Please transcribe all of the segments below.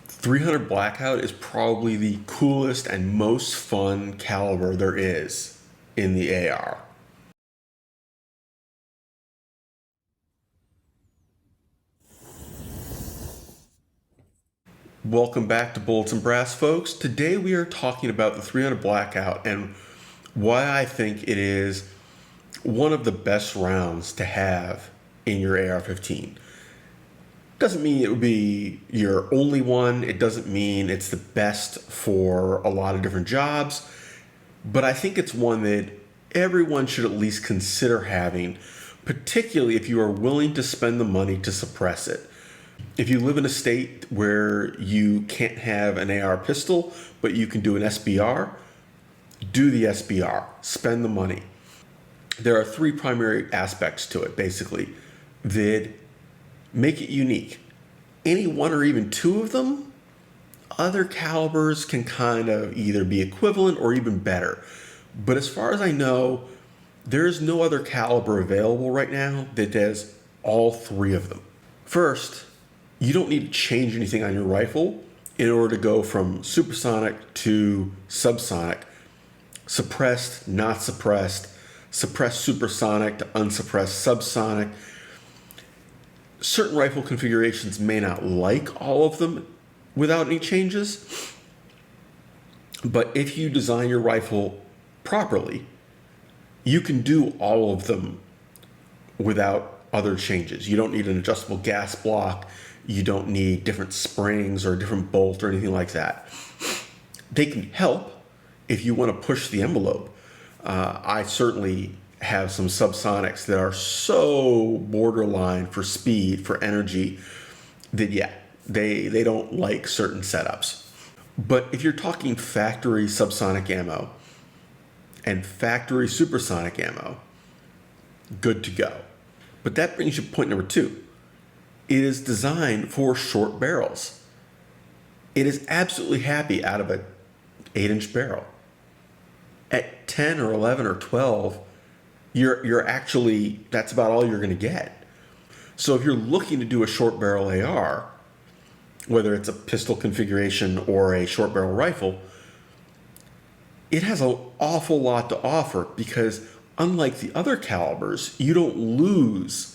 300 Blackout is probably the coolest and most fun caliber there is in the AR. Welcome back to Bullets and Brass, folks. Today we are talking about the 300 Blackout and why I think it is one of the best rounds to have in your AR-15. Doesn't mean it would be your only one. It doesn't mean it's the best for a lot of different jobs. But I think it's one that everyone should at least consider having, particularly if you are willing to spend the money to suppress it. If you live in a state where you can't have an AR pistol, but you can do an SBR, do the SBR. Spend the money. There are three primary aspects to it, basically, that make it unique. Any one or even two of them, other calibers can kind of either be equivalent or even better. But as far as I know, there's no other caliber available right now that does all three of them. First, you don't need to change anything on your rifle in order to go from supersonic to subsonic, suppressed, not suppressed, suppressed supersonic to unsuppressed subsonic. Certain rifle configurations may not like all of them without any changes, but if you design your rifle properly, you can do all of them without other changes. You don't need an adjustable gas block. You don't need different springs or a different bolt or anything like that. They can help if you want to push the envelope. I certainly have some subsonics that are so borderline for speed, for energy, that yeah, they don't like certain setups. But if you're talking factory subsonic ammo and factory supersonic ammo, good to go. But that brings you to point number two. It is designed for short barrels. It is absolutely happy out of an 8-inch barrel. At 10 or 11 or 12, you're actually, that's about all you're going to get. So if you're looking to do a short barrel AR, whether it's a pistol configuration or a short barrel rifle, it has an awful lot to offer because unlike the other calibers, you don't lose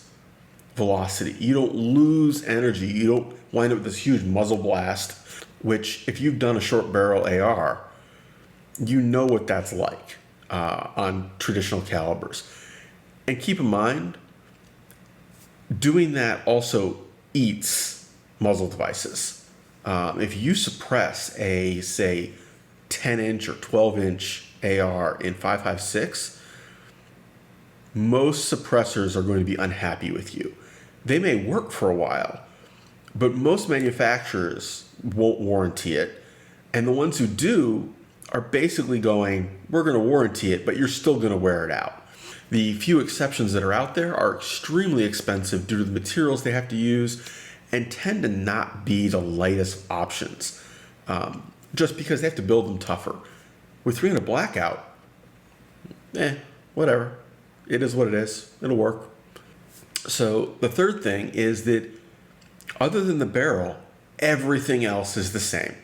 velocity, you don't lose energy, you don't wind up with this huge muzzle blast, which if you've done a short barrel AR, you know what that's like on traditional calibers. And keep in mind, doing that also eats muzzle devices. If you suppress a, say, 10-inch or 12-inch AR in 5.56, most suppressors are going to be unhappy with you. They may work for a while, but most manufacturers won't warranty it. And the ones who do are basically going, we're going to warranty it, but you're still going to wear it out. The few exceptions that are out there are extremely expensive due to the materials they have to use and tend to not be the lightest options, just because they have to build them tougher. With 300 Blackout, whatever. It is what it is. It'll work. So the third thing is that other than the barrel, everything else is the same.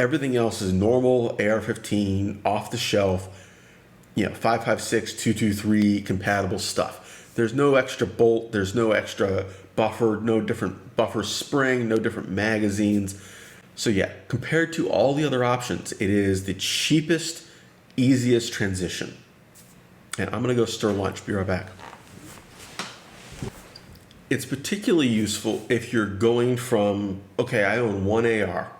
Everything else is normal AR-15, off the shelf, 5.56, 223 compatible stuff. There's no extra bolt, there's no extra buffer, no different buffer spring, no different magazines. So yeah, compared to all the other options, it is the cheapest, easiest transition. And I'm gonna go stir lunch, be right back. It's particularly useful if you're going from, okay, I own one AR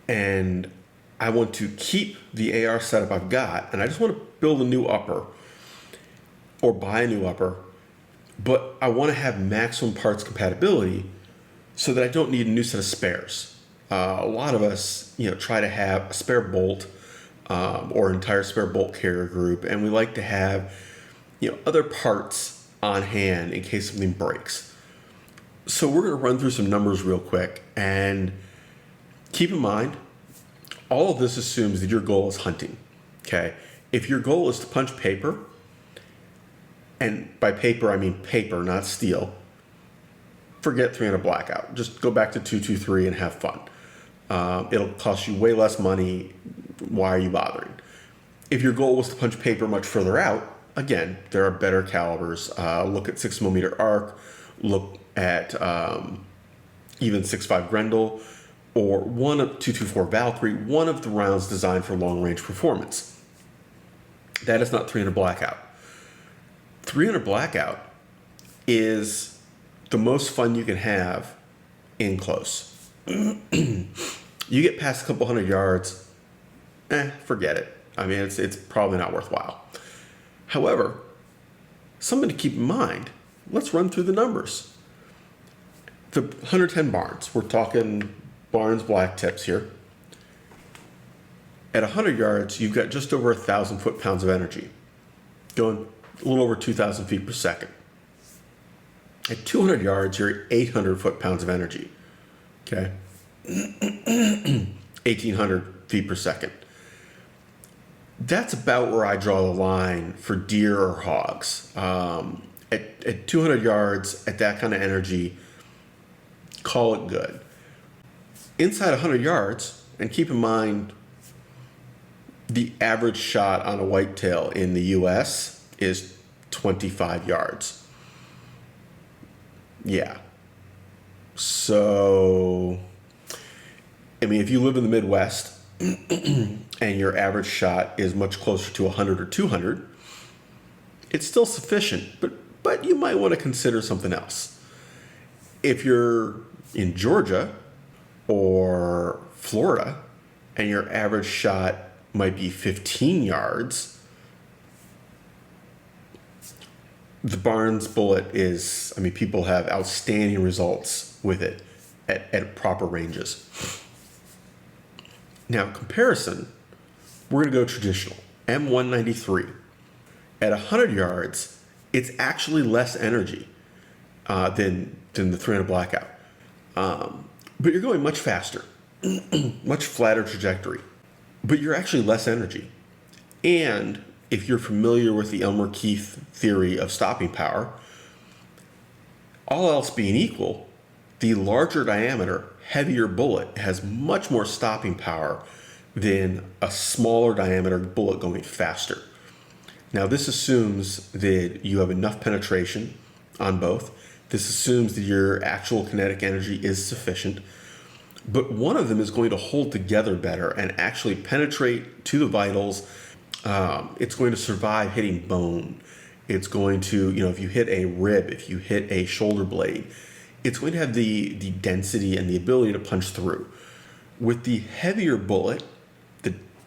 and I want to keep the AR setup I've got and I just want to build a new upper or buy a new upper, but I want to have maximum parts compatibility so that I don't need a new set of spares. A lot of us, try to have a spare bolt or entire spare bolt carrier group, and we like to have, other parts on hand in case something breaks. So we're going to run through some numbers real quick, and keep in mind, all of this assumes that your goal is hunting. Okay, if your goal is to punch paper, and by paper I mean paper, not steel, forget 300 Blackout. Just go back to 223 and have fun. It'll cost you way less money. Why are you bothering? If your goal was to punch paper much further out, again, there are better calibers. Look at 6mm arc, look at even 6.5 Grendel, or one of 224 Valkyrie, one of the rounds designed for long-range performance. That is not 300 Blackout. 300 Blackout is the most fun you can have in close. You get past a couple hundred yards, forget it. I mean, it's probably not worthwhile. However, something to keep in mind, let's run through the numbers. The 110 Barnes, we're talking Barnes black tips here. At 100 yards, you've got just over 1,000 foot-pounds of energy, going a little over 2,000 feet per second. At 200 yards, you're at 800 foot-pounds of energy, okay? 1,800 feet per second. That's about where I draw the line for deer or hogs. At 200 yards, at that kind of energy, call it good. Inside 100 yards, and keep in mind, the average shot on a whitetail in the U.S. is 25 yards. Yeah. So, I mean, if you live in the Midwest and your average shot is much closer to 100 or 200, it's still sufficient, but you might want to consider something else. If you're in Georgia or Florida and your average shot might be 15 yards, the Barnes bullet is, I mean, people have outstanding results with it at proper ranges. Now, comparison, we're going to go traditional, M193. At 100 yards, it's actually less energy than the 300 Blackout. But you're going much faster, much flatter trajectory. But you're actually less energy. And if you're familiar with the Elmer Keith theory of stopping power, all else being equal, the larger diameter, heavier bullet has much more stopping power than a smaller diameter bullet going faster. Now, this assumes that you have enough penetration on both. This assumes that your actual kinetic energy is sufficient. But one of them is going to hold together better and actually penetrate to the vitals. It's going to survive hitting bone. It's going to, if you hit a rib, if you hit a shoulder blade, it's going to have the density and the ability to punch through. With the heavier bullet,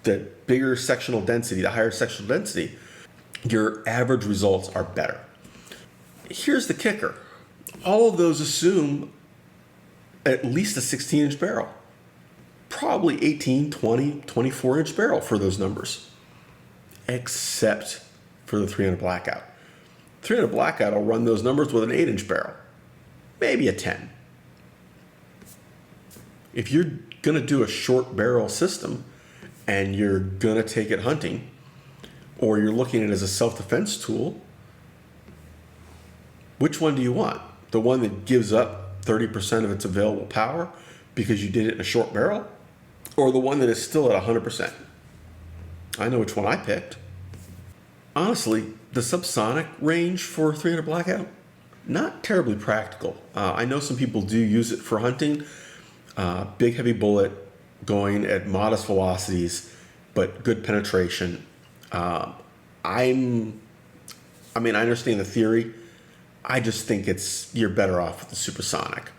the bigger sectional density, the higher sectional density, your average results are better. Here's the kicker. All of those assume at least a 16-inch barrel. Probably 18, 20, 24-inch barrel for those numbers. Except for the 300 Blackout. 300 Blackout will run those numbers with an 8-inch barrel. Maybe a 10. If you're going to do a short barrel system and you're going to take it hunting, or you're looking at it as a self-defense tool, which one do you want? The one that gives up 30% of its available power because you did it in a short barrel? Or the one that is still at 100%? I know which one I picked. Honestly, the subsonic range for 300 Blackout, not terribly practical. I know some people do use it for hunting. Big, heavy bullet going at modest velocities, but good penetration. I understand the theory. I just think you're better off with the supersonic.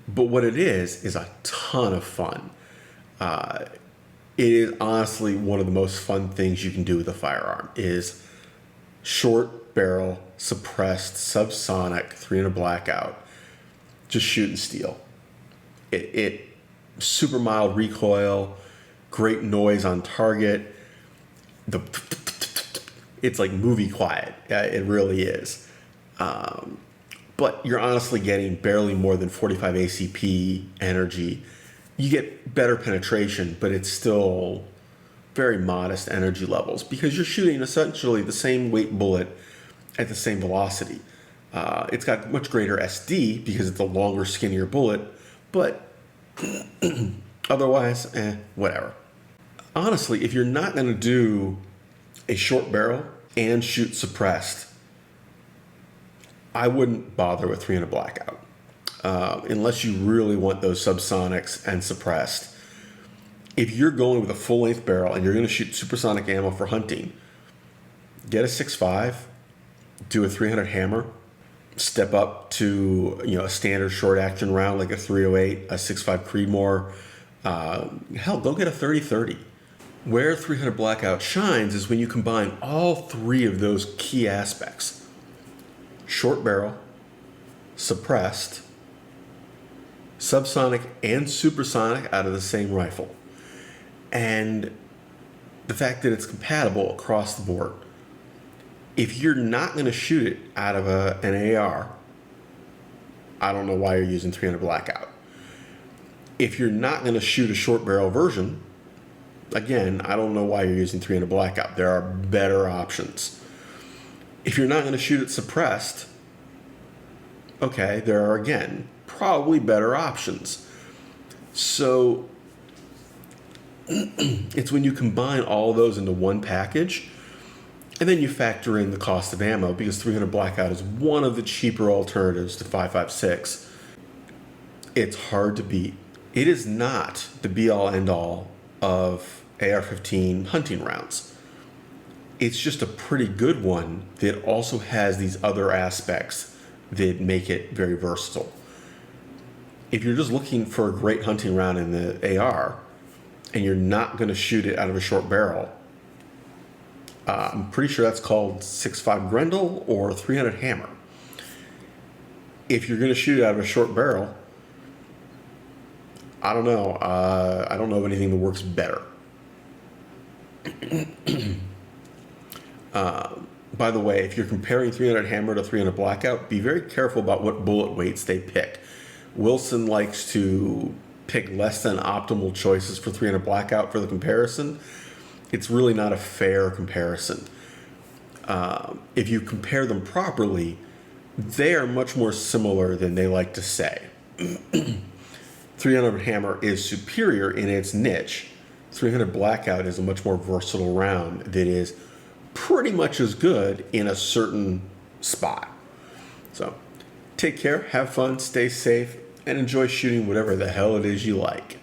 But what it is a ton of fun. It is honestly one of the most fun things you can do with a firearm is short barrel, suppressed, subsonic, 300 Blackout, just shoot and steal. It super mild recoil, great noise on target. It's like movie quiet. It really is. But you're honestly getting barely more than 45 ACP energy. You get better penetration, but it's still very modest energy levels because you're shooting essentially the same weight bullet at the same velocity. It's got much greater SD because it's a longer, skinnier bullet, but Otherwise, whatever. Honestly, if you're not going to do a short barrel and shoot suppressed, I wouldn't bother with 300 Blackout. Unless you really want those subsonics and suppressed. If you're going with a full length barrel and you're going to shoot supersonic ammo for hunting, get a 6.5, do a 300 hammer, step up to a standard short action round like a 308, a 6.5 Creedmoor. Hell, go get a 30-30. Where 300 Blackout shines is when you combine all three of those key aspects: short barrel, suppressed, subsonic, and supersonic out of the same rifle. And the fact that it's compatible across the board. If you're not going to shoot it out of an AR, I don't know why you're using 300 Blackout. If you're not going to shoot a short barrel version, again, I don't know why you're using 300 Blackout. There are better options. If you're not going to shoot it suppressed, okay, there are, again, probably better options. So it's when you combine all of those into one package, and then you factor in the cost of ammo, because 300 Blackout is one of the cheaper alternatives to 5.56. It's hard to beat. It is not the be-all, end-all of AR-15 hunting rounds. It's just a pretty good one that also has these other aspects that make it very versatile. If you're just looking for a great hunting round in the AR, and you're not going to shoot it out of a short barrel, I'm pretty sure that's called 6.5 Grendel or 300 Hammer. If you're going to shoot it out of a short barrel, I don't know. I don't know of anything that works better. By the way, if you're comparing 300 Hammer to 300 Blackout, be very careful about what bullet weights they pick. Wilson likes to pick less than optimal choices for 300 Blackout for the comparison. It's really not a fair comparison. If you compare them properly, they are much more similar than they like to say. 300 Hammer is superior in its niche. 300 Blackout is a much more versatile round that is pretty much as good in a certain spot. So take care, have fun, stay safe, and enjoy shooting whatever the hell it is you like.